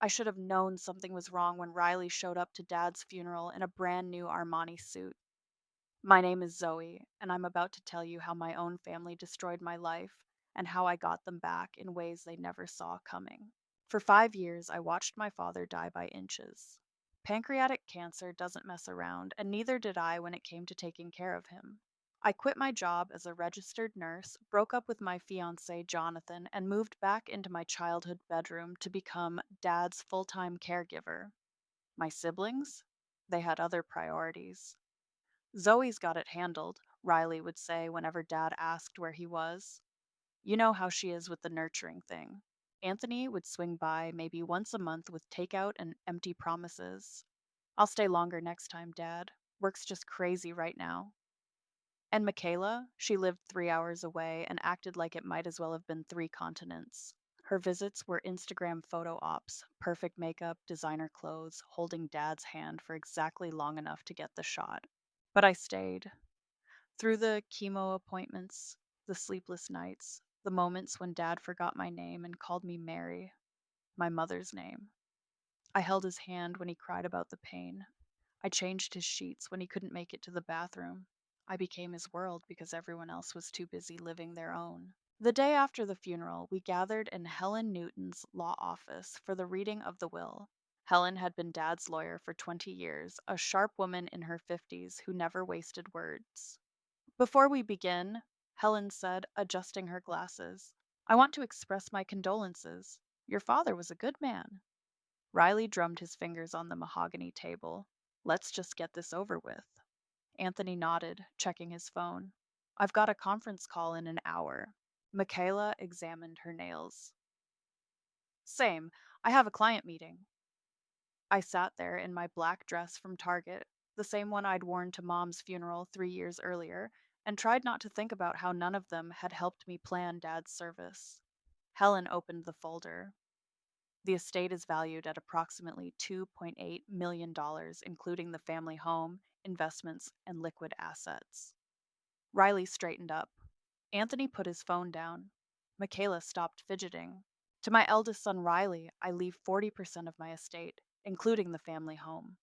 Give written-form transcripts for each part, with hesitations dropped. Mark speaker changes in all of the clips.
Speaker 1: I should have known something was wrong when Riley showed up to Dad's funeral in a brand new Armani suit. My name is Zoe, and I'm about to tell you how my own family destroyed my life and how I got them back in ways they never saw coming. For 5 years, I watched my father die by inches. Pancreatic cancer doesn't mess around, and neither did I when it came to taking care of him. I quit my job as a registered nurse, broke up with my fiance, Jonathan, and moved back into my childhood bedroom to become Dad's full time caregiver. My siblings? They had other priorities. Zoe's got it handled, Riley would say whenever Dad asked where he was. You know how she is with the nurturing thing. Anthony would swing by maybe once a month with takeout and empty promises. I'll stay longer next time, Dad. Work's just crazy right now. And Michaela, she lived 3 hours away and acted like it might as well have been three continents. Her visits were Instagram photo ops, perfect makeup, designer clothes, holding Dad's hand for exactly long enough to get the shot. But I stayed. Through the chemo appointments, the sleepless nights, the moments when Dad forgot my name and called me Mary, my mother's name. I held his hand when he cried about the pain. I changed his sheets when he couldn't make it to the bathroom. I became his world because everyone else was too busy living their own. The day after the funeral, we gathered in Helen Newton's law office for the reading of the will. Helen had been Dad's lawyer for 20 years, a sharp woman in her 50s who never wasted words. Before we begin, Helen said, adjusting her glasses, I want to express my condolences. Your father was a good man. Riley drummed his fingers on the mahogany table. Let's just get this over with. Anthony nodded, checking his phone. I've got a conference call in an hour. Michaela examined her nails. Same. I have a client meeting. I sat there in my black dress from Target, the same one I'd worn to Mom's funeral 3 years earlier, and tried not to think about how none of them had helped me plan Dad's service. Helen opened the folder. The estate is valued at approximately $2.8 million, including the family home, investments, and liquid assets. Riley straightened up. Anthony put his phone down. Michaela stopped fidgeting. To my eldest son Riley, I leave 40% of my estate, including the family home.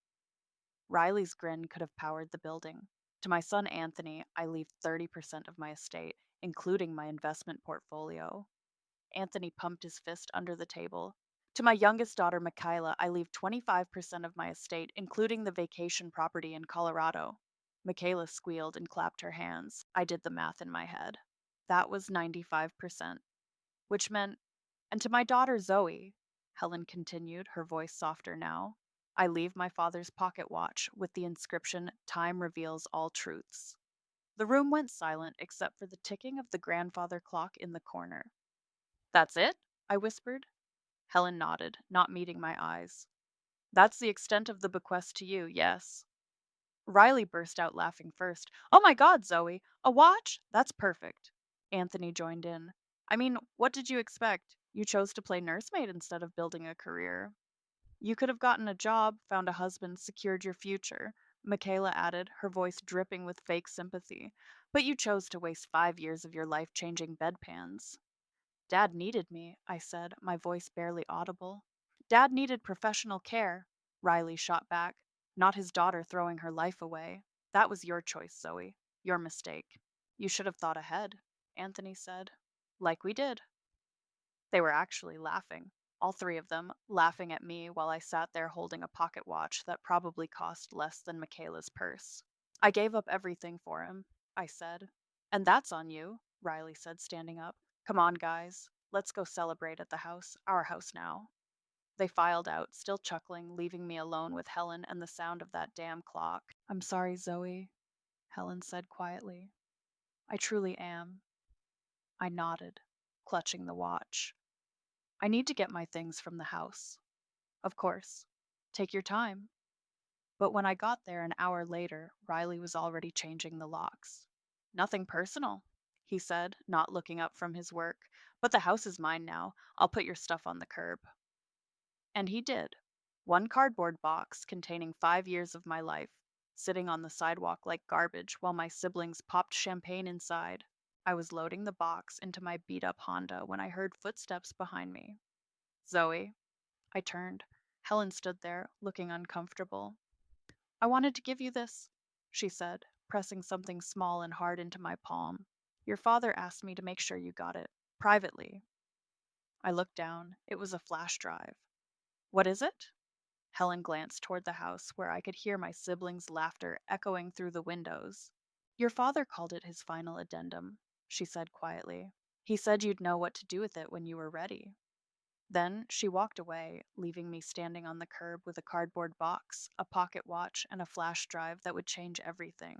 Speaker 1: Riley's grin could have powered the building. To my son Anthony, I leave 30% of my estate, including my investment portfolio. Anthony pumped his fist under the table. To my youngest daughter, Michaela, I leave 25% of my estate, including the vacation property in Colorado. Michaela squealed and clapped her hands. I did the math in my head. That was 95%, which meant, and to my daughter Zoe, Helen continued, her voice softer now, I leave my father's pocket watch with the inscription, Time reveals all truths. The room went silent except for the ticking of the grandfather clock in the corner. That's it? I whispered. Helen nodded, not meeting my eyes. That's the extent of the bequest to you, yes. Riley burst out laughing first. Oh my God, Zoe! A watch? That's perfect. Anthony joined in. I mean, what did you expect? You chose to play nursemaid instead of building a career. You could have gotten a job, found a husband, secured your future, Michaela added, her voice dripping with fake sympathy. But you chose to waste 5 years of your life changing bedpans. Dad needed me, I said, my voice barely audible. Dad needed professional care, Riley shot back, not his daughter throwing her life away. That was your choice, Zoe. Your mistake. You should have thought ahead, Anthony said. Like we did. They were actually laughing, all three of them, laughing at me while I sat there holding a pocket watch that probably cost less than Michaela's purse. I gave up everything for him, I said. And that's on you, Riley said, standing up. Come on, guys. Let's go celebrate at the house, our house now. They filed out, still chuckling, leaving me alone with Helen and the sound of that damn clock. I'm sorry, Zoe, Helen said quietly. I truly am. I nodded, clutching the watch. I need to get my things from the house. Of course. Take your time. But when I got there an hour later, Riley was already changing the locks. Nothing personal, he said, not looking up from his work. But the house is mine now. I'll put your stuff on the curb. And he did. One cardboard box containing 5 years of my life, sitting on the sidewalk like garbage while my siblings popped champagne inside. I was loading the box into my beat up Honda when I heard footsteps behind me. Zoe, I turned. Helen stood there, looking uncomfortable. I wanted to give you this, she said, pressing something small and hard into my palm. Your father asked me to make sure you got it. Privately. I looked down. It was a flash drive. What is it? Helen glanced toward the house, where I could hear my siblings' laughter echoing through the windows. Your father called it his final addendum, she said quietly. He said you'd know what to do with it when you were ready. Then she walked away, leaving me standing on the curb with a cardboard box, a pocket watch, and a flash drive that would change everything.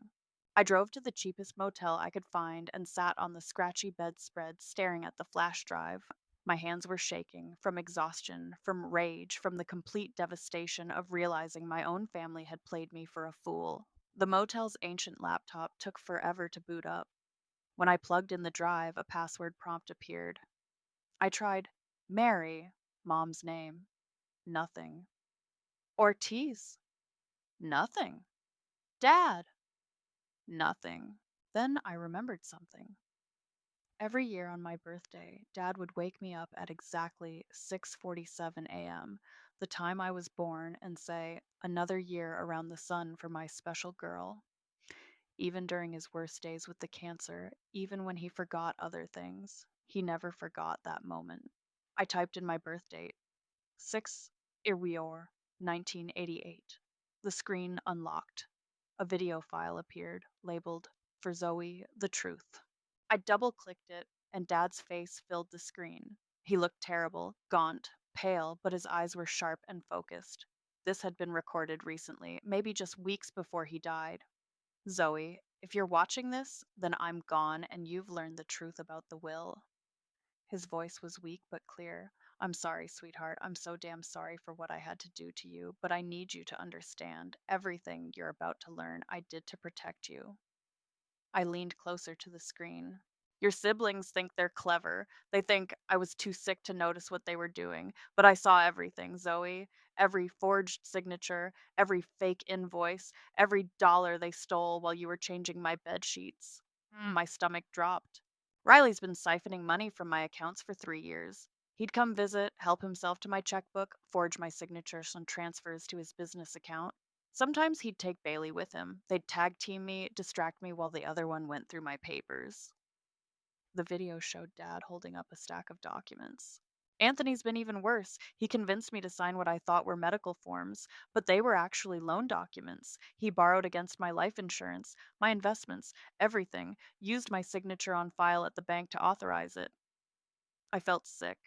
Speaker 1: I drove to the cheapest motel I could find and sat on the scratchy bedspread staring at the flash drive. My hands were shaking from exhaustion, from rage, from the complete devastation of realizing my own family had played me for a fool. The motel's ancient laptop took forever to boot up. When I plugged in the drive, a password prompt appeared. I tried Mary, Mom's name. Nothing. Ortiz. Nothing. Dad. Nothing. Then I remembered something. Every year on my birthday, Dad would wake me up at exactly 6:47 a.m., the time I was born, and say, "Another year around the sun for my special girl." Even during his worst days with the cancer, even when he forgot other things, he never forgot that moment. I typed in my birth date, 6 Irior, 1988. The screen unlocked. A video file appeared, labeled, "For Zoe, the Truth." I double clicked it, and Dad's face filled the screen. He looked terrible, gaunt, pale, but his eyes were sharp and focused. This had been recorded recently, maybe just weeks before he died. Zoe, if you're watching this, then I'm gone and you've learned the truth about the will. His voice was weak but clear. I'm sorry, sweetheart. I'm so damn sorry for what I had to do to you, but I need you to understand everything you're about to learn I did to protect you. I leaned closer to the screen. Your siblings think they're clever. They think I was too sick to notice what they were doing, but I saw everything, Zoe. Every forged signature, every fake invoice, every dollar they stole while you were changing my bed sheets. My stomach dropped. Riley's been siphoning money from my accounts for 3 years. He'd come visit, help himself to my checkbook, forge my signatures on transfers to his business account. Sometimes he'd take Bailey with him. They'd tag team me, distract me while the other one went through my papers. The video showed Dad holding up a stack of documents. Anthony's been even worse. He convinced me to sign what I thought were medical forms, but they were actually loan documents. He borrowed against my life insurance, my investments, everything, used my signature on file at the bank to authorize it. I felt sick.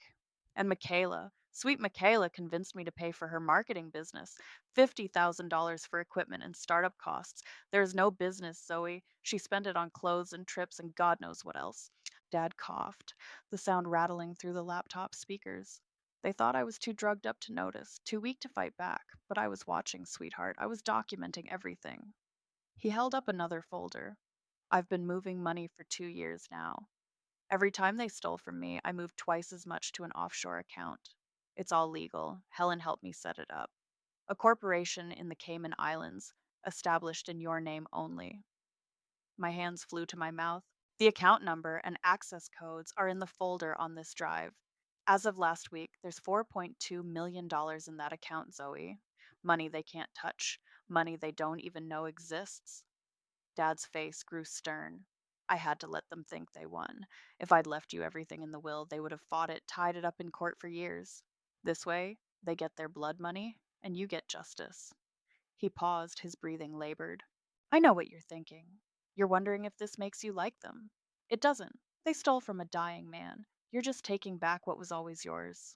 Speaker 1: And Michaela, sweet Michaela, convinced me to pay for her marketing business, $50,000 for equipment and startup costs. There's no business, Zoe. She spent it on clothes and trips and God knows what else. Dad coughed, the sound rattling through the laptop speakers. They thought I was too drugged up to notice, too weak to fight back, but I was watching, sweetheart. I was documenting everything. He held up another folder. I've been moving money for 2 years now. Every time they stole from me, I moved twice as much to an offshore account. It's all legal. Helen helped me set it up. A corporation in the Cayman Islands, established in your name only. My hands flew to my mouth. The account number and access codes are in the folder on this drive. As of last week, there's $4.2 million in that account, Zoe. Money they can't touch, money they don't even know exists. Dad's face grew stern. I had to let them think they won. If I'd left you everything in the will, they would have fought it, tied it up in court for years. This way, they get their blood money, and you get justice. He paused, his breathing labored. I know what you're thinking. You're wondering if this makes you like them. It doesn't. They stole from a dying man. You're just taking back what was always yours.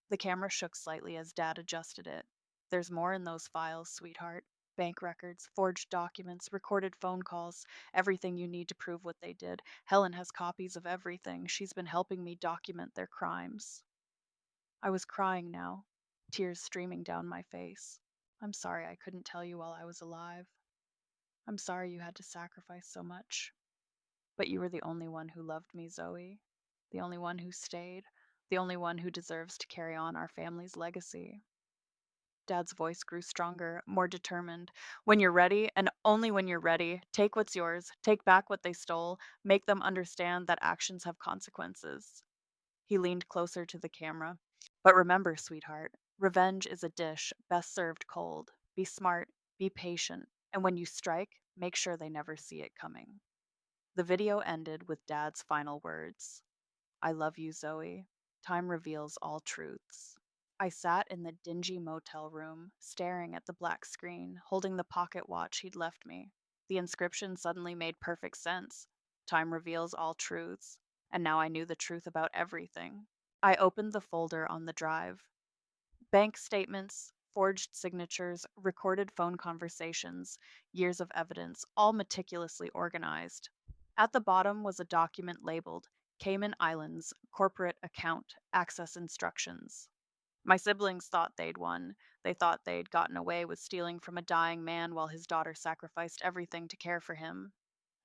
Speaker 1: The camera shook slightly as Dad adjusted it. There's more in those files, sweetheart. Bank records, forged documents, recorded phone calls, everything you need to prove what they did. Helen has copies of everything. She's been helping me document their crimes. I was crying now, tears streaming down my face. I'm sorry I couldn't tell you while I was alive. I'm sorry you had to sacrifice so much. But you were the only one who loved me, Zoe. The only one who stayed. The only one who deserves to carry on our family's legacy. Dad's voice grew stronger, more determined. When you're ready, and only when you're ready, take what's yours, take back what they stole, make them understand that actions have consequences. He leaned closer to the camera. But remember, sweetheart, Revenge is a dish best served cold. Be smart, be patient, and when you strike, make sure they never see it coming. The video ended with Dad's final words: I love you, Zoe. Time reveals all truths. I sat in the dingy motel room, staring at the black screen, holding the pocket watch he'd left me. The inscription suddenly made perfect sense. Time reveals all truths. And now I knew the truth about everything. I opened the folder on the drive. Bank statements, forged signatures, recorded phone conversations, years of evidence, all meticulously organized. At the bottom was a document labeled Cayman Islands Corporate Account Access Instructions. My siblings thought they'd won. They thought they'd gotten away with stealing from a dying man while his daughter sacrificed everything to care for him.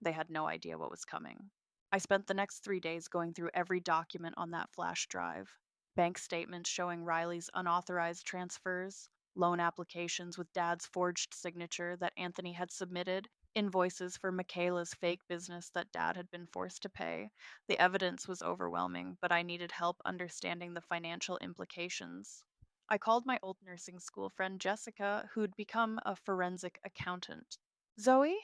Speaker 1: They had no idea what was coming. I spent the next 3 days going through every document on that flash drive: bank statements showing Riley's unauthorized transfers, loan applications with Dad's forged signature that Anthony had submitted, invoices for Michaela's fake business that Dad had been forced to pay. The evidence was overwhelming, but I needed help understanding the financial implications. I called my old nursing school friend Jessica, who'd become a forensic accountant. Zoe?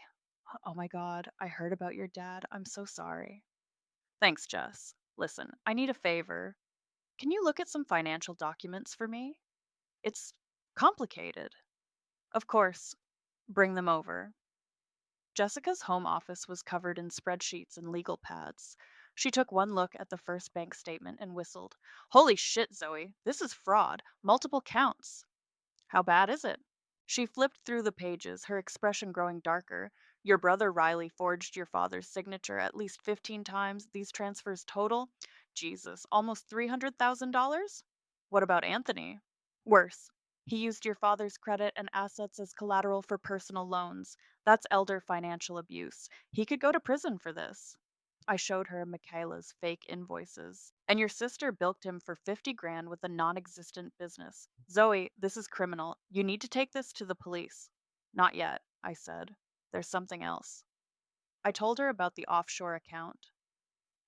Speaker 1: Oh my God, I heard about your dad. I'm so sorry. Thanks, Jess. Listen, I need a favor. Can you look at some financial documents for me? It's complicated. Of course, bring them over. Jessica's home office was covered in spreadsheets and legal pads. She took one look at the first bank statement and whistled. Holy shit, Zoe, this is fraud. Multiple counts. How bad is it? She flipped through the pages, her expression growing darker. Your brother Riley forged your father's signature at least 15 times. These transfers total, Jesus, almost $300,000? What about Anthony? Worse. He used your father's credit and assets as collateral for personal loans. That's elder financial abuse. He could go to prison for this. I showed her Michaela's fake invoices. And your sister bilked him for 50 grand with a non existent business. Zoe, this is criminal. You need to take this to the police. Not yet, I said. There's something else. I told her about the offshore account.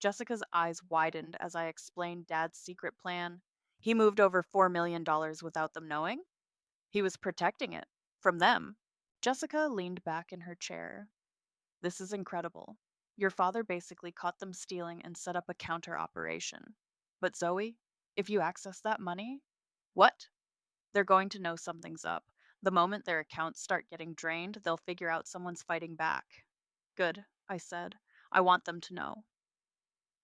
Speaker 1: Jessica's eyes widened as I explained Dad's secret plan. He moved over $4 million without them knowing. He was protecting it from them. Jessica leaned back in her chair. This is incredible. Your father basically caught them stealing and set up a counter operation. But Zoe, if you access that money, what? They're going to know something's up. The moment their accounts start getting drained, they'll figure out someone's fighting back. Good, I said. I want them to know.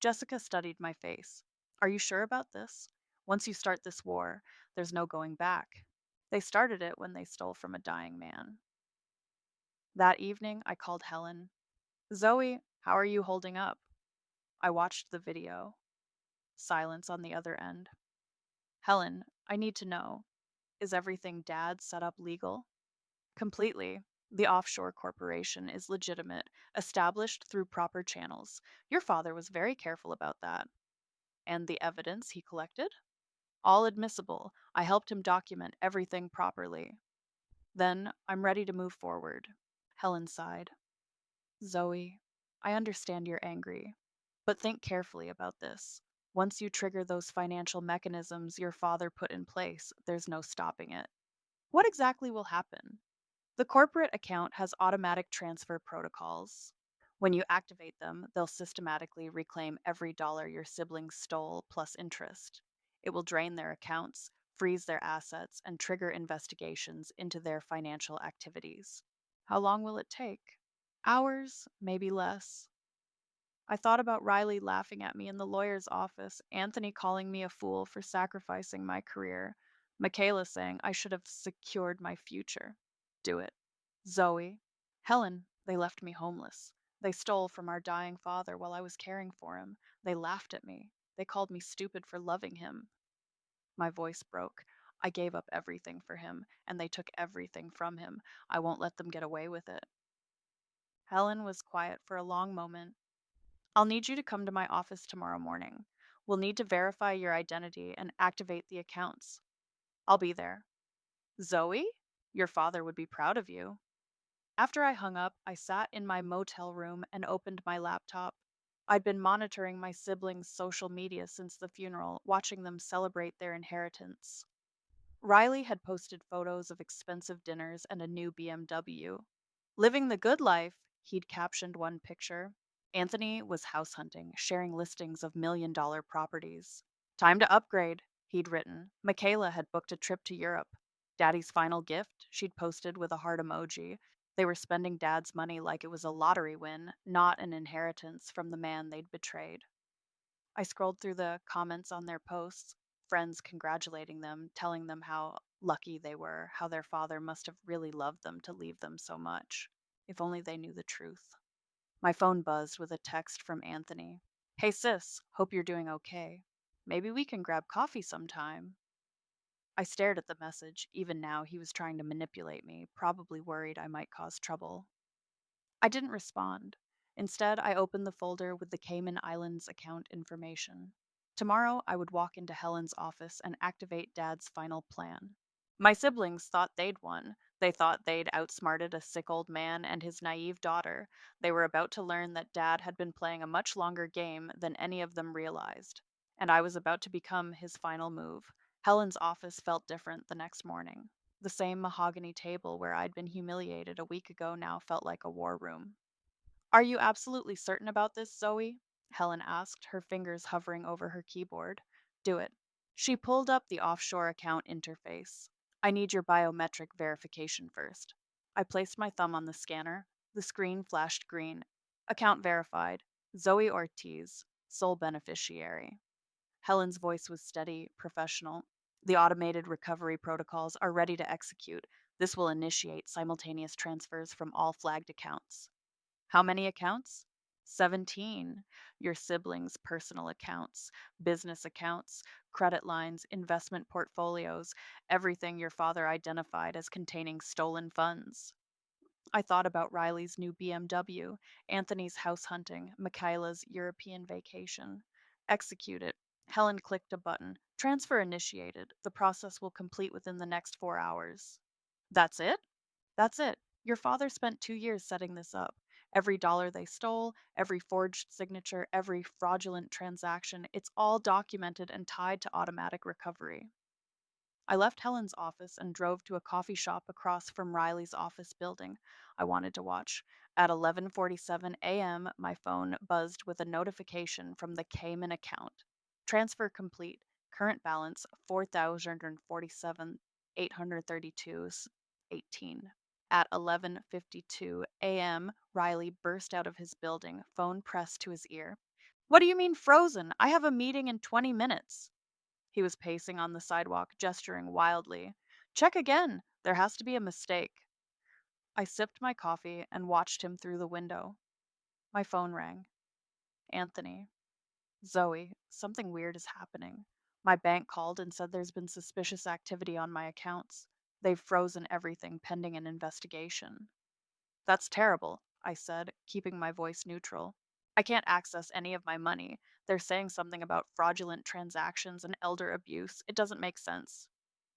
Speaker 1: Jessica studied my face. Are you sure about this? Once you start this war, there's no going back. They started it when they stole from a dying man. That evening, I called Helen. Zoe, how are you holding up? I watched the video. Silence on the other end. Helen, I need to know. Is everything Dad set up legal? Completely. The offshore corporation is legitimate, established through proper channels. Your father was very careful about that. And the evidence he collected? All admissible. I helped him document everything properly. Then I'm ready to move forward. Helen sighed. Zoe, I understand you're angry, but think carefully about this. Once you trigger those financial mechanisms your father put in place, there's no stopping it. What exactly will happen? The corporate account has automatic transfer protocols. When you activate them, they'll systematically reclaim every dollar your siblings stole plus interest. It will drain their accounts, freeze their assets, and trigger investigations into their financial activities. How long will it take? Hours, maybe less. I thought about Riley laughing at me in the lawyer's office, Anthony calling me a fool for sacrificing my career, Michaela saying I should have secured my future. Do it. Zoe. Helen, they left me homeless. They stole from our dying father while I was caring for him. They laughed at me. They called me stupid for loving him. My voice broke. I gave up everything for him, and they took everything from him. I won't let them get away with it. Helen was quiet for a long moment. I'll need you to come to my office tomorrow morning. We'll need to verify your identity and activate the accounts. I'll be there. Zoe? Your father would be proud of you. After I hung up, I sat in my motel room and opened my laptop. I'd been monitoring my siblings' social media since the funeral, watching them celebrate their inheritance. Riley had posted photos of expensive dinners and a new BMW. Living the good life, he'd captioned one picture. Anthony was house hunting, sharing listings of $1 million properties. Time to upgrade, he'd written. Michaela had booked a trip to Europe. Daddy's final gift, she'd posted with a heart emoji. They were spending Dad's money like it was a lottery win, not an inheritance from the man they'd betrayed. I scrolled through the comments on their posts, friends congratulating them, telling them how lucky they were, how their father must have really loved them to leave them so much. If only they knew the truth. My phone buzzed with a text from Anthony. Hey sis, hope you're doing okay. Maybe we can grab coffee sometime. I stared at the message. Even now, he was trying to manipulate me, probably worried I might cause trouble. I didn't respond. Instead, I opened the folder with the Cayman Islands account information. Tomorrow, I would walk into Helen's office and activate Dad's final plan. My siblings thought they'd won. They thought they'd outsmarted a sick old man and his naive daughter. They were about to learn that Dad had been playing a much longer game than any of them realized. And I was about to become his final move. Helen's office felt different the next morning. The same mahogany table where I'd been humiliated a week ago now felt like a war room. Are you absolutely certain about this, Zoe? Helen asked, her fingers hovering over her keyboard. Do it. She pulled up the offshore account interface. I need your biometric verification first. I placed my thumb on the scanner. The screen flashed green. Account verified. Zoe Ortiz, sole beneficiary. Helen's voice was steady, professional. The automated recovery protocols are ready to execute. This will initiate simultaneous transfers from all flagged accounts. How many accounts? 17. Your siblings' personal accounts, business accounts, credit lines, investment portfolios, everything your father identified as containing stolen funds. I thought about Riley's new BMW, Anthony's house hunting, Michaela's European vacation. Execute it. Helen clicked a button. Transfer initiated. The process will complete within the next 4 hours. That's it? That's it. Your father spent 2 years setting this up. Every dollar they stole, every forged signature, every fraudulent transaction, it's all documented and tied to automatic recovery. I left Helen's office and drove to a coffee shop across from Riley's office building. I wanted to watch. At 11:47 a.m., my phone buzzed with a notification from the Cayman account. Transfer complete. Current balance 4,047 832.18. At 11:52 a.m., Riley burst out of his building, phone pressed to his ear. What do you mean frozen? I have a meeting in 20 minutes. He was pacing on the sidewalk, gesturing wildly. Check again. There has to be a mistake. I sipped my coffee and watched him through the window. My phone rang. Anthony. Zoe, something weird is happening. My bank called and said there's been suspicious activity on my accounts. They've frozen everything pending an investigation. That's terrible, I said, keeping my voice neutral. I can't access any of my money. They're saying something about fraudulent transactions and elder abuse. It doesn't make sense.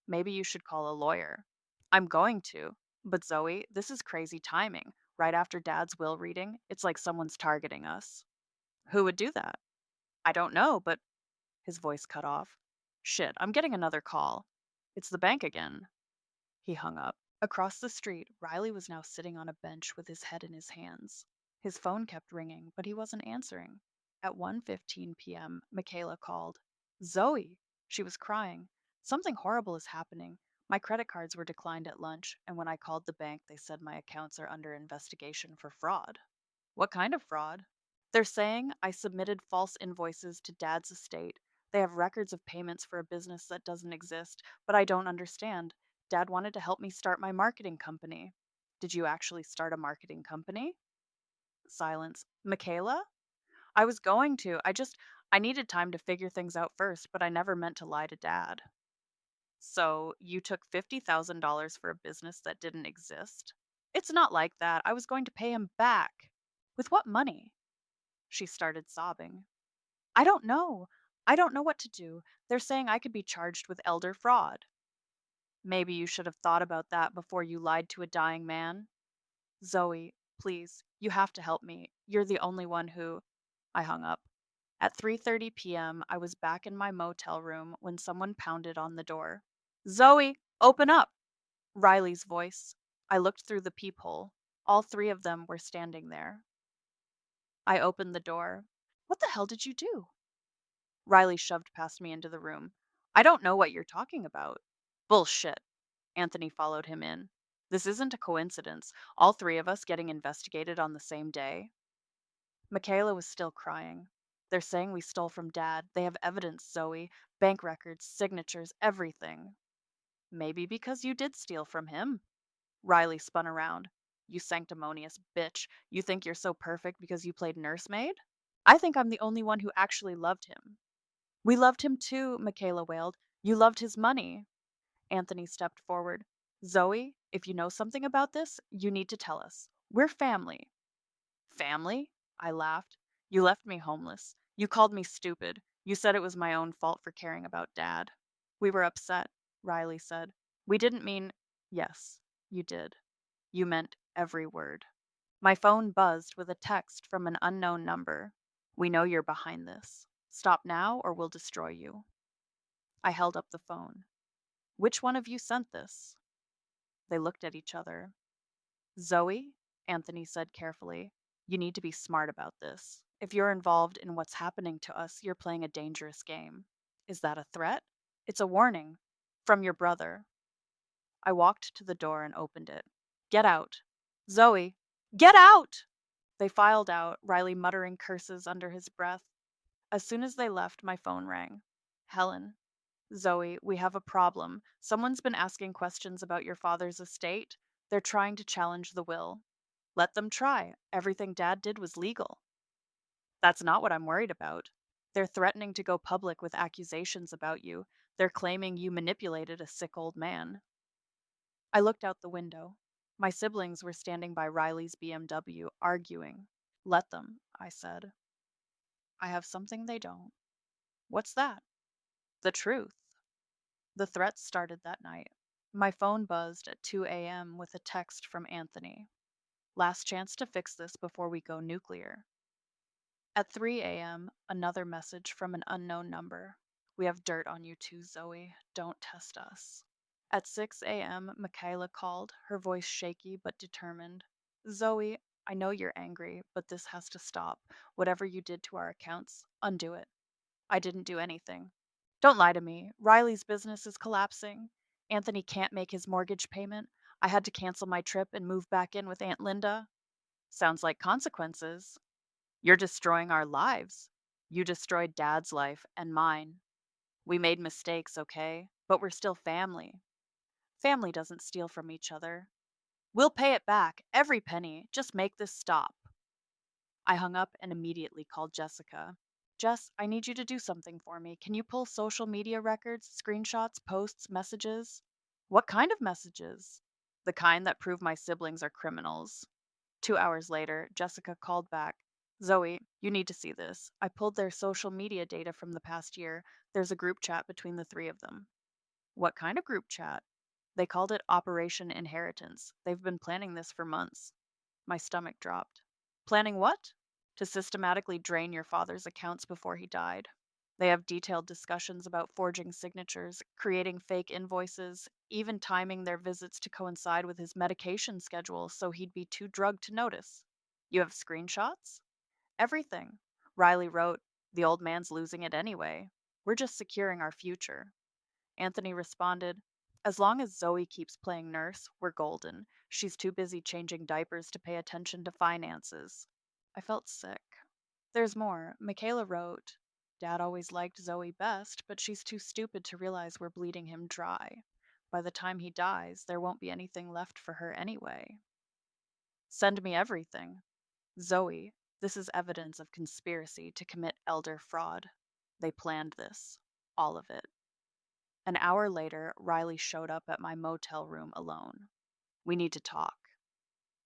Speaker 1: Maybe you should call a lawyer. I'm going to. But Zoe, this is crazy timing. Right after Dad's will reading, it's like someone's targeting us. Who would do that? I don't know, but his voice cut off. Shit, I'm getting another call. It's the bank again. He hung up. Across the street, Riley was now sitting on a bench with his head in his hands. His phone kept ringing, but he wasn't answering. At 1:15 p.m., Michaela called. Zoe! She was crying. Something horrible is happening. My credit cards were declined at lunch, and when I called the bank, they said my accounts are under investigation for fraud. What kind of fraud? They're saying I submitted false invoices to Dad's estate. They have records of payments for a business that doesn't exist, but I don't understand. Dad wanted to help me start my marketing company. Did you actually start a marketing company? Silence. Michaela? I was going to. I needed time to figure things out first, but I never meant to lie to Dad. So, you took $50,000 for a business that didn't exist? It's not like that. I was going to pay him back. With what money? She started sobbing. I don't know. I don't know what to do. They're saying I could be charged with elder fraud. Maybe you should have thought about that before you lied to a dying man. Zoe, please, you have to help me. You're the only one who. I hung up. At 3:30 p.m., I was back in my motel room when someone pounded on the door. Zoe, open up! Riley's voice. I looked through the peephole. All three of them were standing there. I opened the door. What the hell did you do? Riley shoved past me into the room. I don't know what you're talking about. Bullshit. Anthony followed him in. This isn't a coincidence. All three of us getting investigated on the same day. Michaela was still crying. They're saying we stole from Dad. They have evidence, Zoe. Bank records, signatures, everything. Maybe because you did steal from him. Riley spun around. You sanctimonious bitch. You think you're so perfect because you played nursemaid? I think I'm the only one who actually loved him. We loved him too, Michaela wailed. You loved his money. Anthony stepped forward. Zoe, if you know something about this, you need to tell us. We're family. Family? I laughed. You left me homeless. You called me stupid. You said it was my own fault for caring about Dad. We were upset, Riley said. We didn't mean. Yes, you did. You meant every word. My phone buzzed with a text from an unknown number. We know you're behind this. Stop now or we'll destroy you. I held up the phone. Which one of you sent this? They looked at each other. Zoe, Anthony said carefully, you need to be smart about this. If you're involved in what's happening to us, you're playing a dangerous game. Is that a threat? It's a warning. From your brother. I walked to the door and opened it. Get out. Zoe, get out! They filed out, Riley muttering curses under his breath. As soon as they left, my phone rang. Helen. Zoe, we have a problem. Someone's been asking questions about your father's estate. They're trying to challenge the will. Let them try. Everything Dad did was legal. That's not what I'm worried about. They're threatening to go public with accusations about you. They're claiming you manipulated a sick old man. I looked out the window. My siblings were standing by Riley's BMW, arguing. Let them, I said. I have something they don't. What's that? The truth. The threats started that night. My phone buzzed at 2 a.m. with a text from Anthony. Last chance to fix this before we go nuclear. At 3 a.m., another message from an unknown number. We have dirt on you too, Zoe. Don't test us. At 6 a.m., Michaela called, her voice shaky but determined. Zoe, I know you're angry, but this has to stop. Whatever you did to our accounts, undo it. I didn't do anything. Don't lie to me. Riley's business is collapsing. Anthony can't make his mortgage payment. I had to cancel my trip and move back in with Aunt Linda. Sounds like consequences. You're destroying our lives. You destroyed Dad's life and mine. We made mistakes, okay? But we're still family. Family doesn't steal from each other. We'll pay it back, every penny. Just make this stop. I hung up and immediately called Jessica. Jess, I need you to do something for me. Can you pull social media records, screenshots, posts, messages? What kind of messages? The kind that prove my siblings are criminals. 2 hours later, Jessica called back. Zoe, you need to see this. I pulled their social media data from the past year. There's a group chat between the three of them. What kind of group chat? They called it Operation Inheritance. They've been planning this for months. My stomach dropped. Planning what? To systematically drain your father's accounts before he died. They have detailed discussions about forging signatures, creating fake invoices, even timing their visits to coincide with his medication schedule so he'd be too drugged to notice. You have screenshots? Everything. Riley wrote, the old man's losing it anyway. We're just securing our future. Anthony responded, as long as Zoe keeps playing nurse, we're golden. She's too busy changing diapers to pay attention to finances. I felt sick. There's more. Michaela wrote, Dad always liked Zoe best, but she's too stupid to realize we're bleeding him dry. By the time he dies, there won't be anything left for her anyway. Send me everything. Zoe, this is evidence of conspiracy to commit elder fraud. They planned this. All of it. An hour later, Riley showed up at my motel room alone. We need to talk.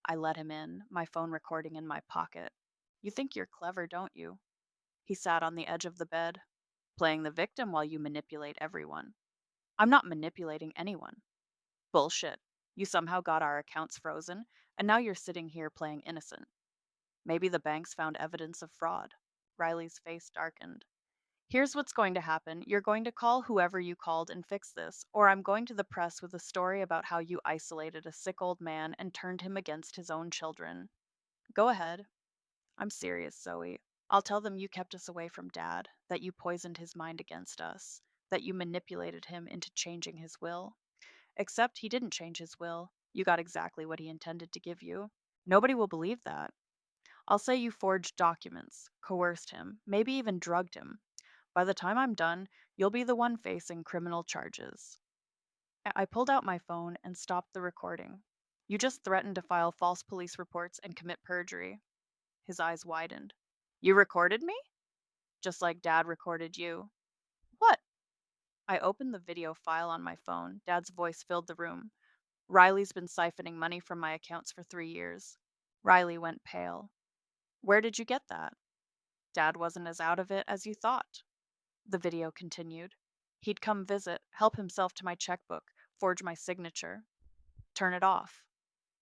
Speaker 1: I let him in, my phone recording in my pocket. You think you're clever, don't you? He sat on the edge of the bed, playing the victim while you manipulate everyone. I'm not manipulating anyone. Bullshit. You somehow got our accounts frozen, and now you're sitting here playing innocent. Maybe the banks found evidence of fraud. Riley's face darkened. Here's what's going to happen. You're going to call whoever you called and fix this, or I'm going to the press with a story about how you isolated a sick old man and turned him against his own children. Go ahead. I'm serious, Zoe. I'll tell them you kept us away from Dad, that you poisoned his mind against us, that you manipulated him into changing his will. Except he didn't change his will. You got exactly what he intended to give you. Nobody will believe that. I'll say you forged documents, coerced him, maybe even drugged him. By the time I'm done, you'll be the one facing criminal charges. I pulled out my phone and stopped the recording. You just threatened to file false police reports and commit perjury. His eyes widened. You recorded me? Just like Dad recorded you. What? I opened the video file on my phone. Dad's voice filled the room. Riley's been siphoning money from my accounts for 3 years. Riley went pale. Where did you get that? Dad wasn't as out of it as you thought. The video continued. He'd come visit, help himself to my checkbook, forge my signature, turn it off.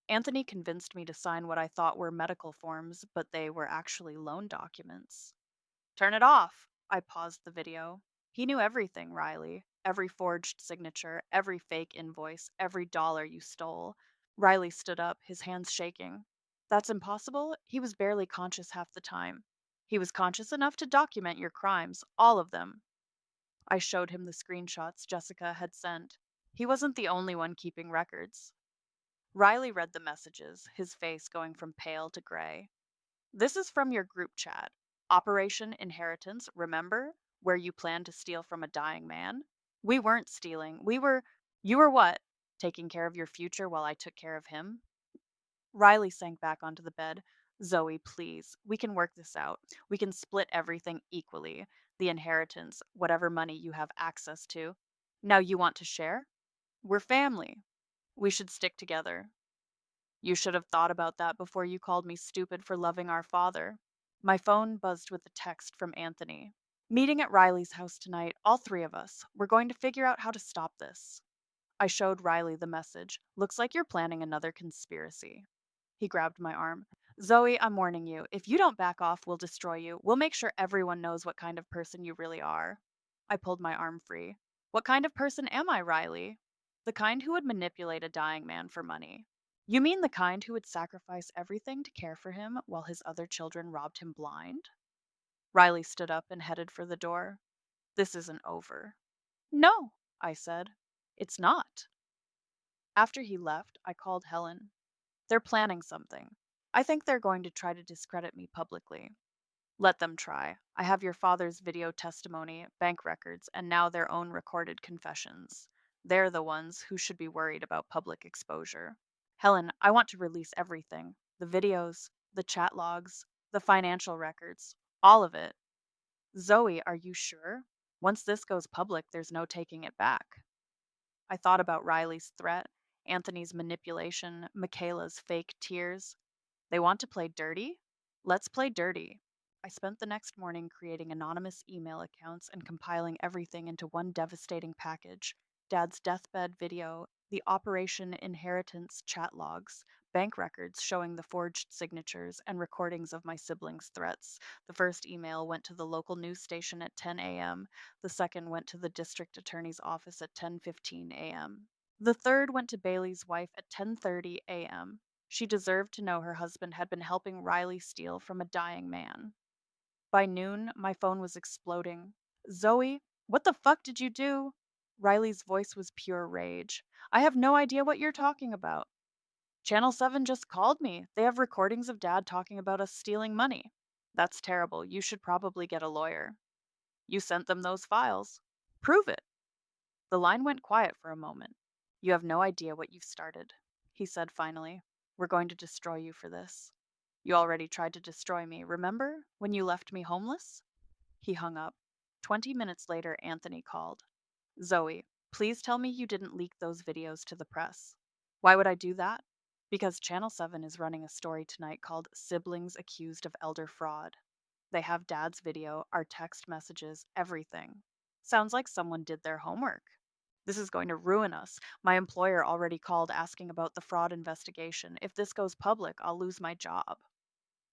Speaker 1: Anthony convinced me to sign what I thought were medical forms, but they were actually loan documents. Turn it off! I paused the video. He knew everything, Riley. Every forged signature, every fake invoice, every dollar you stole. Riley stood up, his hands shaking. That's impossible? He was barely conscious half the time. He was conscious enough to document your crimes, all of them. I showed him the screenshots Jessica had sent. He wasn't the only one keeping records. Riley read the messages, his face going from pale to gray. This is from your group chat. Operation Inheritance, remember? Where you planned to steal from a dying man? We weren't stealing. You were what? Taking care of your future while I took care of him? Riley sank back onto the bed. Zoe, please. We can work this out. We can split everything equally. The inheritance, whatever money you have access to. Now you want to share? We're family. We should stick together. You should have thought about that before you called me stupid for loving our father. My phone buzzed with a text from Anthony. Meeting at Riley's house tonight, all three of us. We're going to figure out how to stop this. I showed Riley the message. Looks like you're planning another conspiracy. He grabbed my arm. Zoe, I'm warning you. If you don't back off, we'll destroy you. We'll make sure everyone knows what kind of person you really are. I pulled my arm free. What kind of person am I, Riley? The kind who would manipulate a dying man for money. You mean the kind who would sacrifice everything to care for him while his other children robbed him blind? Riley stood up and headed for the door. This isn't over. No, I said. It's not. After he left, I called Helen. They're planning something. I think they're going to try to discredit me publicly. Let them try. I have your father's video testimony, bank records, and now their own recorded confessions. They're the ones who should be worried about public exposure. Helen, I want to release everything, the videos, the chat logs, the financial records, all of it. Zoe, are you sure? Once this goes public, there's no taking it back. I thought about Riley's threat, Anthony's manipulation, Michaela's fake tears. They want to play dirty? Let's play dirty. I spent the next morning creating anonymous email accounts and compiling everything into one devastating package: Dad's deathbed video, the Operation Inheritance chat logs, bank records showing the forged signatures, and recordings of my siblings' threats. The first email went to the local news station at 10 a.m. The second went to the district attorney's office at 10:15 a.m. The third went to Bailey's wife at 10:30 a.m. She deserved to know her husband had been helping Riley steal from a dying man. By noon, my phone was exploding. Zoe, what the fuck did you do? Riley's voice was pure rage. I have no idea what you're talking about. Channel 7 just called me. They have recordings of Dad talking about us stealing money. That's terrible. You should probably get a lawyer. You sent them those files. Prove it. The line went quiet for a moment. You have no idea what you've started, he said finally. We're going to destroy you for this. You already tried to destroy me, remember? When you left me homeless? He hung up. 20 minutes later, Anthony called. Zoe, please tell me you didn't leak those videos to the press. Why would I do that? Because Channel 7 is running a story tonight called Siblings Accused of Elder Fraud. They have Dad's video, our text messages, everything. Sounds like someone did their homework. This is going to ruin us. My employer already called asking about the fraud investigation. If this goes public, I'll lose my job.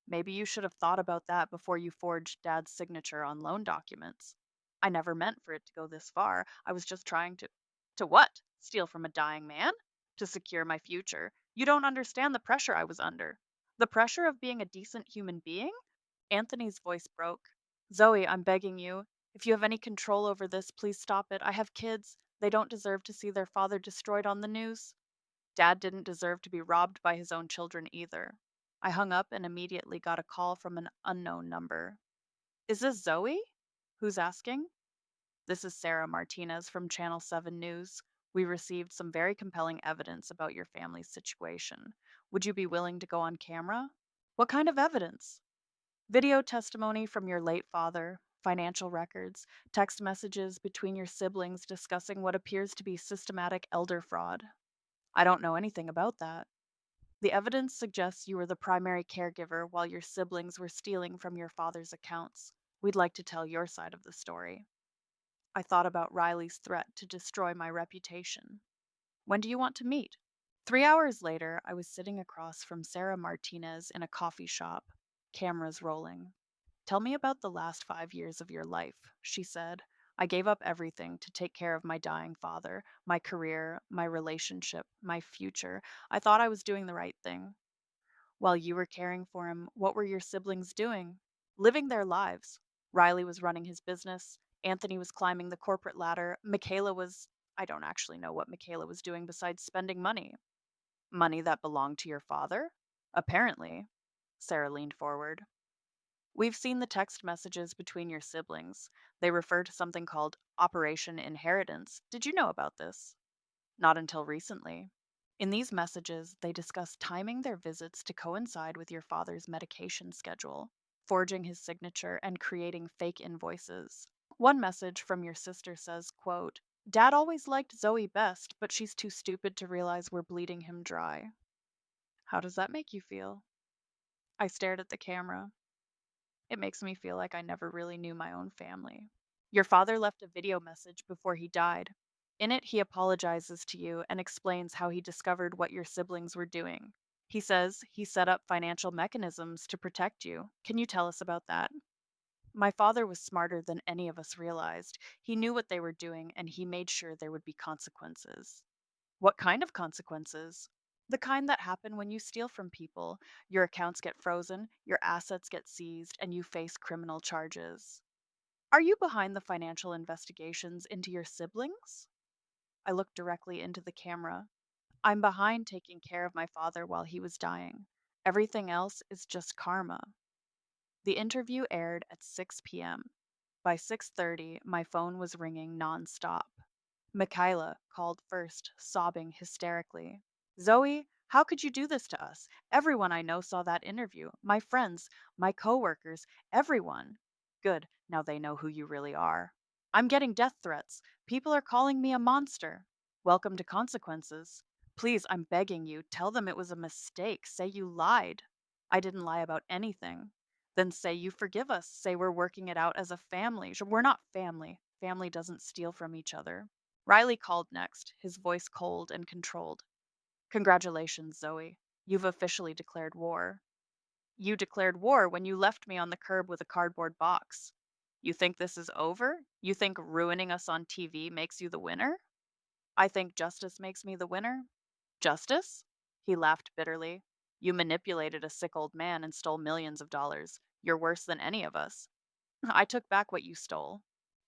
Speaker 1: Maybe you should have thought about that before you forged Dad's signature on loan documents. I never meant for it to go this far. I was just trying to. To what? Steal from a dying man? To secure my future. You don't understand the pressure I was under. The pressure of being a decent human being? Anthony's voice broke. Zoe, I'm begging you. If you have any control over this, please stop it. I have kids. They don't deserve to see their father destroyed on the news. Dad didn't deserve to be robbed by his own children either. I hung up and immediately got a call from an unknown number. Is this Zoe? Who's asking? This is Sarah Martinez from Channel 7 News. We received some very compelling evidence about your family's situation. Would you be willing to go on camera? What kind of evidence? Video testimony from your late father, financial records, text messages between your siblings discussing what appears to be systematic elder fraud. I don't know anything about that. The evidence suggests you were the primary caregiver while your siblings were stealing from your father's accounts. We'd like to tell your side of the story. I thought about Riley's threat to destroy my reputation. When do you want to meet? 3 hours later, I was sitting across from Sarah Martinez in a coffee shop, cameras rolling. Tell me about the last 5 years of your life, she said. I gave up everything to take care of my dying father, my career, my relationship, my future. I thought I was doing the right thing. While you were caring for him, what were your siblings doing? Living their lives. Riley was running his business. Anthony was climbing the corporate ladder. I don't actually know what Michaela was doing besides spending money. Money that belonged to your father? Apparently. Sarah leaned forward. We've seen the text messages between your siblings. They refer to something called Operation Inheritance. Did you know about this? Not until recently. In these messages, they discuss timing their visits to coincide with your father's medication schedule, forging his signature, and creating fake invoices. One message from your sister says, quote, Dad always liked Zoe best, but she's too stupid to realize we're bleeding him dry. How does that make you feel? I stared at the camera. It makes me feel like I never really knew my own family. Your father left a video message before he died. In it, he apologizes to you and explains how he discovered what your siblings were doing. He says he set up financial mechanisms to protect you. Can you tell us about that? My father was smarter than any of us realized. He knew what they were doing and he made sure there would be consequences. What kind of consequences? The kind that happen when you steal from people. Your accounts get frozen, your assets get seized, and you face criminal charges. Are you behind the financial investigations into your siblings? I looked directly into the camera. I'm behind taking care of my father while he was dying. Everything else is just karma. The interview aired at 6 p.m. By 6:30, my phone was ringing nonstop. Michaela called first, sobbing hysterically. Zoe, how could you do this to us? Everyone I know saw that interview. My friends, my coworkers, everyone. Good, now they know who you really are. I'm getting death threats. People are calling me a monster. Welcome to consequences. Please, I'm begging you, tell them it was a mistake. Say you lied. I didn't lie about anything. Then say you forgive us. Say we're working it out as a family. We're not family. Family doesn't steal from each other. Riley called next, his voice cold and controlled. Congratulations, Zoe. You've officially declared war. You declared war when you left me on the curb with a cardboard box. You think this is over? You think ruining us on TV makes you the winner? I think justice makes me the winner. Justice? He laughed bitterly. You manipulated a sick old man and stole millions of dollars. You're worse than any of us. I took back what you stole.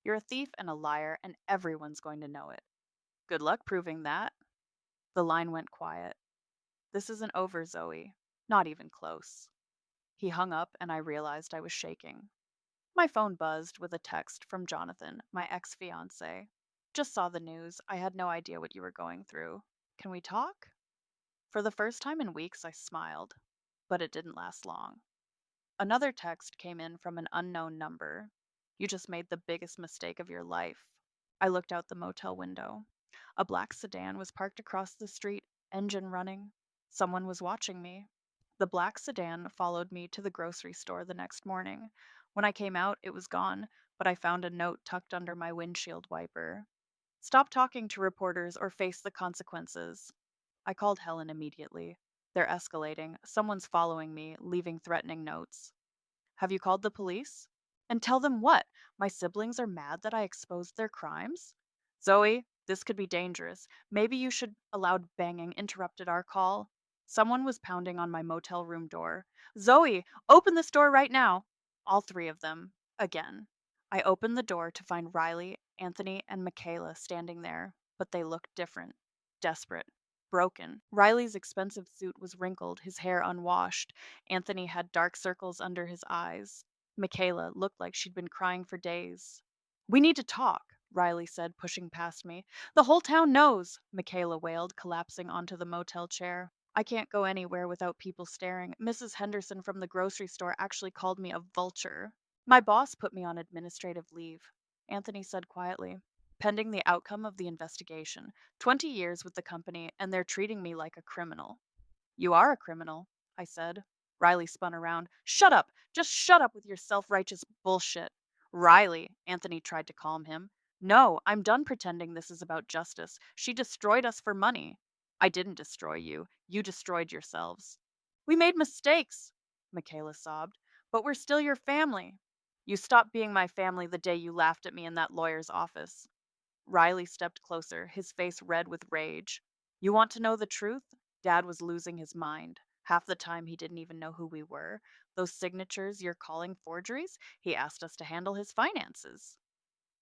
Speaker 1: You're a thief and a liar, and everyone's going to know it. Good luck proving that. The line went quiet. This isn't over, Zoe. Not even close. He hung up, and I realized I was shaking. My phone buzzed with a text from Jonathan, my ex fiance. Just saw the news. I had no idea what you were going through. Can we talk? For the first time in weeks, I smiled, but it didn't last long. Another text came in from an unknown number. You just made the biggest mistake of your life. I looked out the motel window. A black sedan was parked across the street, engine running. Someone was watching me. The black sedan followed me to the grocery store the next morning. When I came out, it was gone, but I found a note tucked under my windshield wiper. Stop talking to reporters or face the consequences. I called Helen immediately. They're escalating. Someone's following me, leaving threatening notes. Have you called the police? And tell them what? My siblings are mad that I exposed their crimes? Zoe, this could be dangerous. Maybe you should. Loud banging interrupted our call. Someone was pounding on my motel room door. Zoe, open this door right now. All three of them. Again. I opened the door to find Riley, Anthony, and Michaela standing there, but they looked different. Desperate. Broken. Riley's expensive suit was wrinkled, his hair unwashed. Anthony had dark circles under his eyes. Michaela looked like she'd been crying for days. We need to talk, Riley said, pushing past me. The whole town knows, Michaela wailed, collapsing onto the motel chair. I can't go anywhere without people staring. Mrs. Henderson from the grocery store actually called me a vulture. My boss put me on administrative leave, Anthony said quietly, pending the outcome of the investigation. 20 years with the company, and they're treating me like a criminal. You are a criminal, I said. Riley spun around. Shut up! Just shut up with your self righteous bullshit. Riley, Anthony tried to calm him. No, I'm done pretending this is about justice. She destroyed us for money. I didn't destroy you. You destroyed yourselves. We made mistakes, Michaela sobbed, but we're still your family. You stopped being my family the day you laughed at me in that lawyer's office. Riley stepped closer, his face red with rage. You want to know the truth? Dad was losing his mind. Half the time he didn't even know who we were. Those signatures you're calling forgeries? He asked us to handle his finances.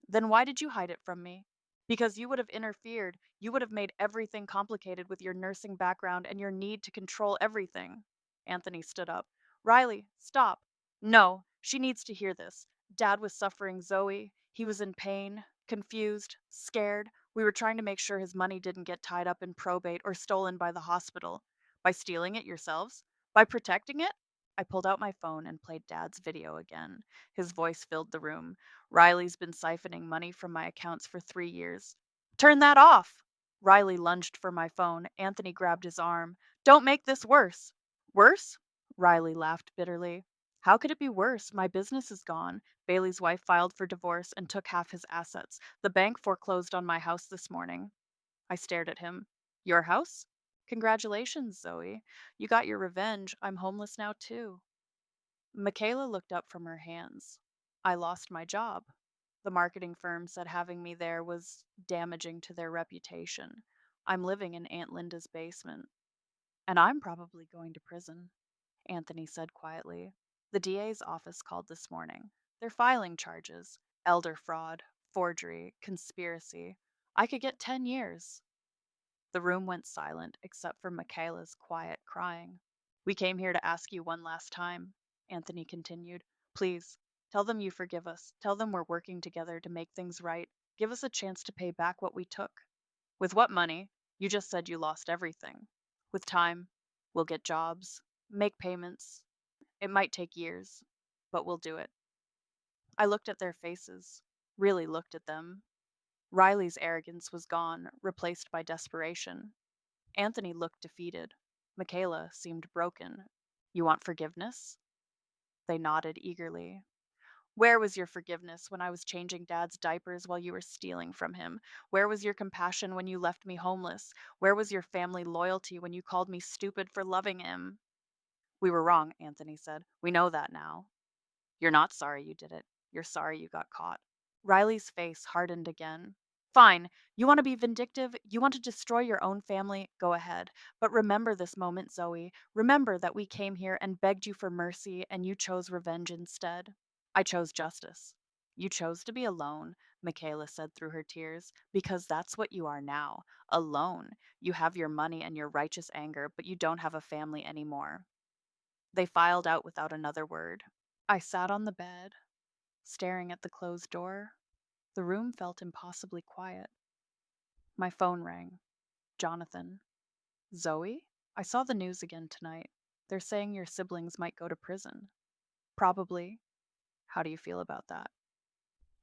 Speaker 1: Then why did you hide it from me? Because you would have interfered. You would have made everything complicated with your nursing background and your need to control everything. Anthony stood up. Riley, stop. No, she needs to hear this. Dad was suffering Zoe. He was in pain, confused, scared. We were trying to make sure his money didn't get tied up in probate or stolen by the hospital. By stealing it yourselves? By protecting it? I pulled out my phone and played Dad's video again. His voice filled the room. Riley's been siphoning money from my accounts for 3 years. Turn that off! Riley lunged for my phone. Anthony grabbed his arm. Don't make this worse. Worse? Riley laughed bitterly. How could it be worse? My business is gone. Bailey's wife filed for divorce and took half his assets. The bank foreclosed on my house this morning. I stared at him. Your house? Congratulations, Zoe. You got your revenge. I'm homeless now, too. Michaela looked up from her hands. I lost my job. The marketing firm said having me there was damaging to their reputation. I'm living in Aunt Linda's basement. And I'm probably going to prison, Anthony said quietly. The DA's office called this morning. They're filing charges: elder fraud, forgery, conspiracy. I could get 10 years. The room went silent except for Michaela's quiet crying. We came here to ask you one last time, Anthony continued. Please, tell them you forgive us. Tell them we're working together to make things right. Give us a chance to pay back what we took. With what money? You just said you lost everything. With time, we'll get jobs, make payments. It might take years, but we'll do it. I looked at their faces, really looked at them. Riley's arrogance was gone, replaced by desperation. Anthony looked defeated. Michaela seemed broken. You want forgiveness? They nodded eagerly. Where was your forgiveness when I was changing Dad's diapers while you were stealing from him? Where was your compassion when you left me homeless? Where was your family loyalty when you called me stupid for loving him? We were wrong, Anthony said. We know that now. You're not sorry you did it. You're sorry you got caught. Riley's face hardened again. Fine. You want to be vindictive? You want to destroy your own family? Go ahead. But remember this moment, Zoe. Remember that we came here and begged you for mercy and you chose revenge instead. I chose justice. You chose to be alone, Michaela said through her tears, because that's what you are now. Alone. You have your money and your righteous anger, but you don't have a family anymore. They filed out without another word. I sat on the bed, staring at the closed door. The room felt impossibly quiet. My phone rang. Jonathan. Zoe? I saw the news again tonight. They're saying your siblings might go to prison. Probably. How do you feel about that?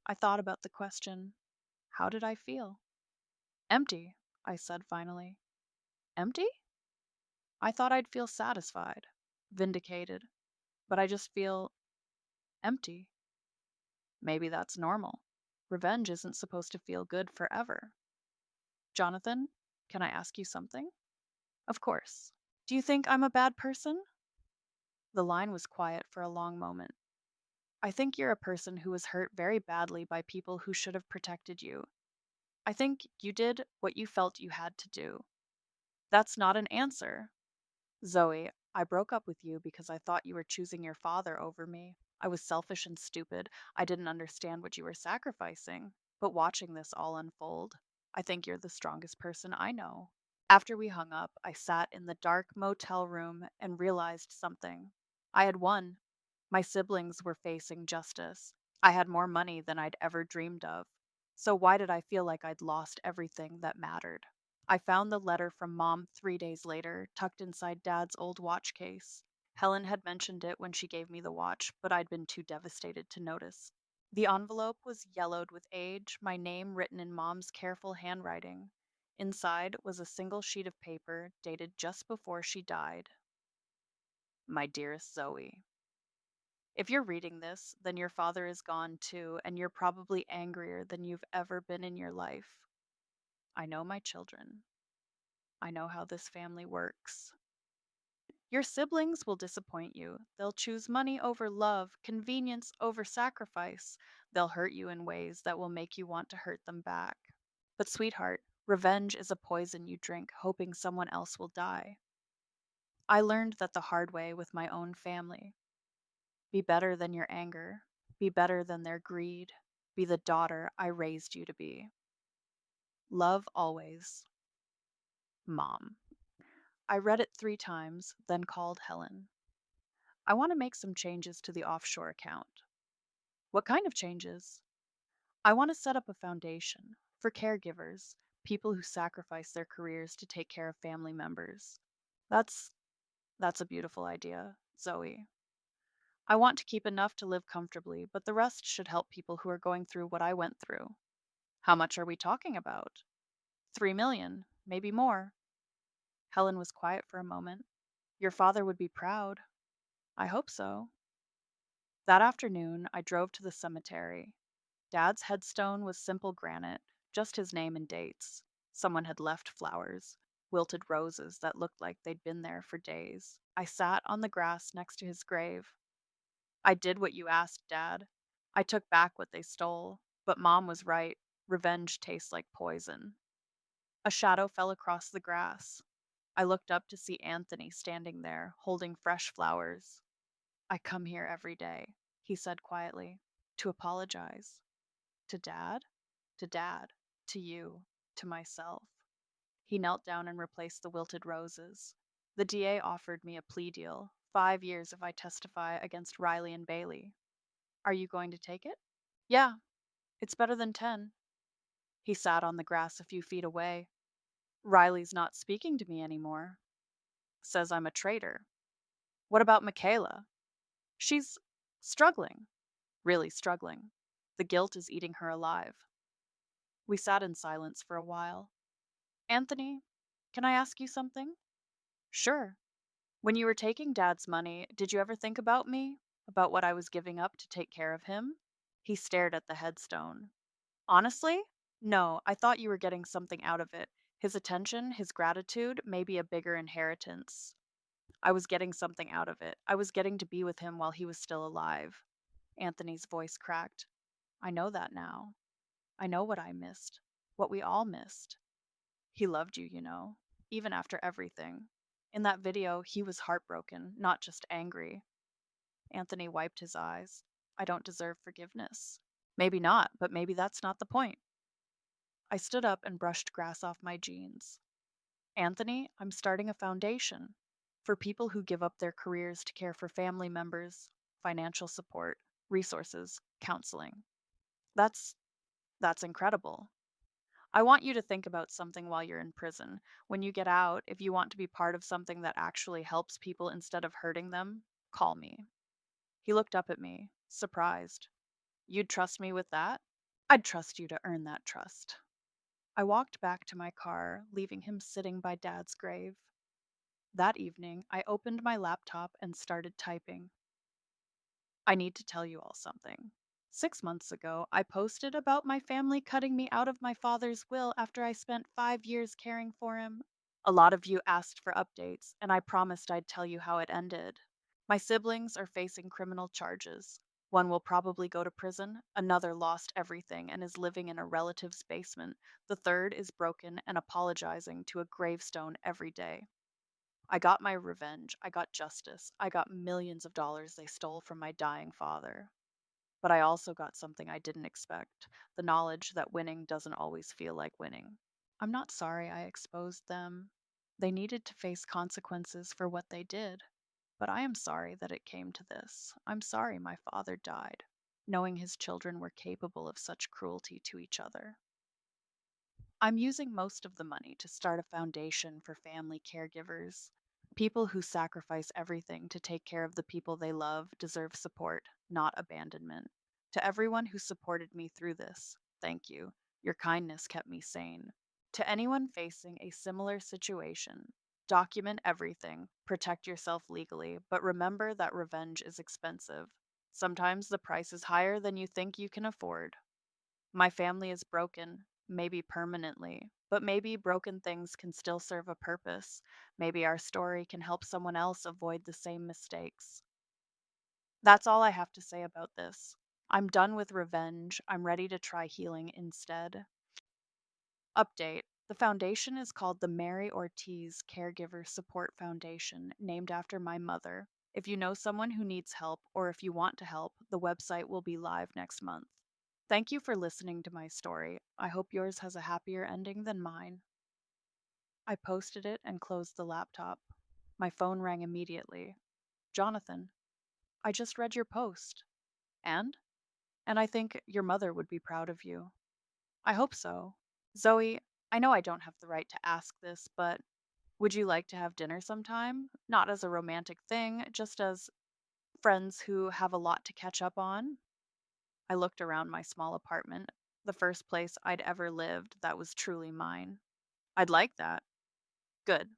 Speaker 1: I thought about the question. How did I feel? Empty, I said finally. Empty? I thought I'd feel satisfied, vindicated, but I just feel empty. Maybe that's normal. Revenge isn't supposed to feel good forever. Jonathan, can I ask you something? Of course. Do you think I'm a bad person? The line was quiet for a long moment. I think you're a person who was hurt very badly by people who should have protected you. I think you did what you felt you had to do. That's not an answer. Zoe, I broke up with you because I thought you were choosing your father over me. I was selfish and stupid. I didn't understand what you were sacrificing. But watching this all unfold, I think you're the strongest person I know. After we hung up, I sat in the dark motel room and realized something. I had won. My siblings were facing justice. I had more money than I'd ever dreamed of. So why did I feel like I'd lost everything that mattered? I found the letter from Mom 3 days later, tucked inside Dad's old watch case. Helen had mentioned it when she gave me the watch, but I'd been too devastated to notice. The envelope was yellowed with age, my name written in Mom's careful handwriting. Inside was a single sheet of paper dated just before she died. My dearest Zoe, if you're reading this, then your father is gone too, and you're probably angrier than you've ever been in your life. I know my children. I know how this family works. Your siblings will disappoint you. They'll choose money over love, convenience over sacrifice. They'll hurt you in ways that will make you want to hurt them back. But, sweetheart, revenge is a poison you drink, hoping someone else will die. I learned that the hard way with my own family. Be better than your anger. Be better than their greed. Be the daughter I raised you to be. Love always, Mom. I read it 3 times, then called Helen. I want to make some changes to the offshore account. What kind of changes? I want to set up a foundation for caregivers, people who sacrifice their careers to take care of family members. That's that's a beautiful idea, Zoe. I want to keep enough to live comfortably, but the rest should help people who are going through what I went through. How much are we talking about? 3 million, maybe more. Helen was quiet for a moment. Your father would be proud. I hope so. That afternoon, I drove to the cemetery. Dad's headstone was simple granite, just his name and dates. Someone had left flowers, wilted roses that looked like they'd been there for days. I sat on the grass next to his grave. I did what you asked, Dad. I took back what they stole. But Mom was right. Revenge tastes like poison. A shadow fell across the grass. I looked up to see Anthony standing there, holding fresh flowers. I come here every day, he said quietly, to apologize. To Dad? To Dad. To you. To myself. He knelt down and replaced the wilted roses. The DA offered me a plea deal, 5 years if I testify against Riley and Bailey. Are you going to take it? Yeah, it's better than 10. He sat on the grass a few feet away. Riley's not speaking to me anymore. Says I'm a traitor. What about Michaela? She's struggling, really struggling. The guilt is eating her alive. We sat in silence for a while. Anthony, can I ask you something? Sure. When you were taking Dad's money, did you ever think about me? About what I was giving up to take care of him? He stared at the headstone. Honestly? No, I thought you were getting something out of it. His attention, his gratitude, maybe a bigger inheritance. I was getting something out of it. I was getting to be with him while he was still alive. Anthony's voice cracked. I know that now. I know what I missed. What we all missed. He loved you, even after everything. In that video, he was heartbroken, not just angry. Anthony wiped his eyes. I don't deserve forgiveness. Maybe not, but maybe that's not the point. I stood up and brushed grass off my jeans. Anthony, I'm starting a foundation for people who give up their careers to care for family members, financial support, resources, counseling. That's that's incredible. I want you to think about something while you're in prison. When you get out, if you want to be part of something that actually helps people instead of hurting them, call me. He looked up at me, surprised. You'd trust me with that? I'd trust you to earn that trust. I walked back to my car, leaving him sitting by Dad's grave. That evening, I opened my laptop and started typing. I need to tell you all something. 6 months ago, I posted about my family cutting me out of my father's will after I spent 5 years caring for him. A lot of you asked for updates, and I promised I'd tell you how it ended. My siblings are facing criminal charges. One will probably go to prison, another lost everything and is living in a relative's basement, the third is broken and apologizing to a gravestone every day. I got my revenge, I got justice, I got millions of dollars they stole from my dying father. But I also got something I didn't expect, the knowledge that winning doesn't always feel like winning. I'm not sorry I exposed them. They needed to face consequences for what they did. But I am sorry that it came to this. I'm sorry my father died, knowing his children were capable of such cruelty to each other. I'm using most of the money to start a foundation for family caregivers. People who sacrifice everything to take care of the people they love deserve support, not abandonment. To everyone who supported me through this, thank you. Your kindness kept me sane. To anyone facing a similar situation, document everything, protect yourself legally, but remember that revenge is expensive. Sometimes the price is higher than you think you can afford. My family is broken, maybe permanently, but maybe broken things can still serve a purpose. Maybe our story can help someone else avoid the same mistakes. That's all I have to say about this. I'm done with revenge. I'm ready to try healing instead. Update: the foundation is called the Mary Ortiz Caregiver Support Foundation, named after my mother. If you know someone who needs help or if you want to help, the website will be live next month. Thank you for listening to my story. I hope yours has a happier ending than mine. I posted it and closed the laptop. My phone rang immediately. Jonathan, I just read your post. And? And I think your mother would be proud of you. I hope so. Zoe, I know I don't have the right to ask this, but would you like to have dinner sometime? Not as a romantic thing, just as friends who have a lot to catch up on? I looked around my small apartment, the first place I'd ever lived that was truly mine. I'd like that. Good,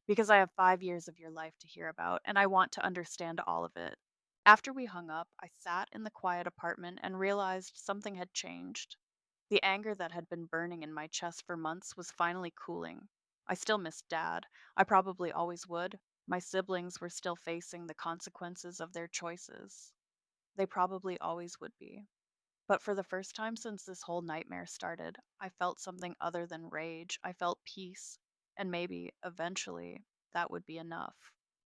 Speaker 1: because I have 5 years of your life to hear about, and I want to understand all of it. After we hung up, I sat in the quiet apartment and realized something had changed. The anger that had been burning in my chest for months was finally cooling. I still missed Dad. I probably always would. My siblings were still facing the consequences of their choices. They probably always would be. But for the first time since this whole nightmare started, I felt something other than rage. I felt peace. And maybe, eventually, that would be enough.